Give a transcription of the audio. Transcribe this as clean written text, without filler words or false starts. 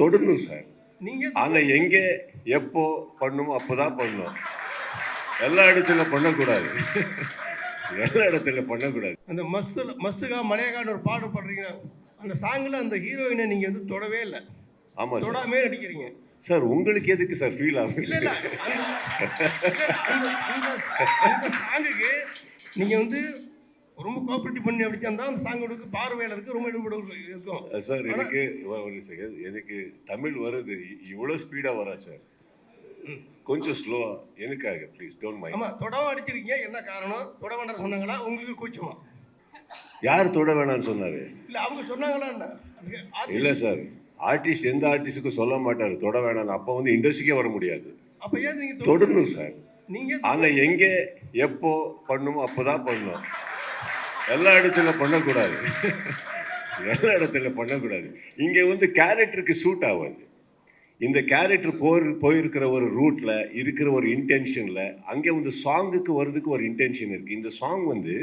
தொடணும் sir. நீங்க ஆனா எங்க எப்போ பண்ணுமோ அப்போதான் பண்ணணும். எல்லா இடத்துல பண்ணக்கூடாது. எல்லா இடத்துல பண்ணக்கூடாது. அந்த மஸ்துகா மலையகான்னு ஒரு பாடு பாடுறீங்க, அந்த சாங்கில் அந்த ஹீரோயினை நீங்க வந்து தொடவே இல்லை. ஆமா சார். தொடாமே நடிக்கிறீங்க சார் உங்களுக்கு எதுக்கு சார் ஃபீல் ஆகுது? இல்ல இல்ல அந்த சாங்குக்கு நீங்க வந்து ரொம்ப கோஆபரேட்டிவ் பண்ணி அப்படிச்சா அந்த சாங்கோட பார்வையாளருக்கு ரொம்ப ஈடுபாடு இருக்கும் சார். எனக்கு ஒரு செகண்ட், எனக்கு தமிழ் வருது, இவ்வளவு ஸ்பீடா வரா சார்? கொஞ்சம் ஸ்லோவா எனக்காக ப்ளீஸ் டோன்ட் மைண்ட். ஆமா, தொடவா அடிச்சிருக்கீங்க, என்ன காரணம்? தொட வேண்டாம் சொன்னாங்களா, உங்களுக்கு கூச்சமா? யார் தொட வேணாம்னு சொன்னாரு? இல்ல அவங்க சொன்னாங்களா என்ன? இல்ல சார், ஆர்டிஸ்ட் எந்த ஆர்டிஸ்டுக்கும் சொல்ல மாட்டாரு தொட வேணாம். அப்போ வந்து இண்டஸ்ட்ரிக்கே வர முடியாது. அப்ப ஏன் நீங்க தொடணும் சார். நீங்க ஆனா எங்க எப்போ பண்ணுமோ அப்போதான் பண்ணணும். எல்லா இடத்துல பண்ணக்கூடாது. எல்லா இடத்துல பண்ணக்கூடாது. இங்க வந்து கேரக்டருக்கு சூட் ஆகாது. இந்த கேரக்டர் போயிருக்கிற ஒரு ரூட்ல இருக்கிற ஒரு இன்டென்ஷன்ல அங்கே வந்து சாங்குக்கு வர்றதுக்கு ஒரு இன்டென்ஷன் இருக்கு. இந்த சாங் வந்து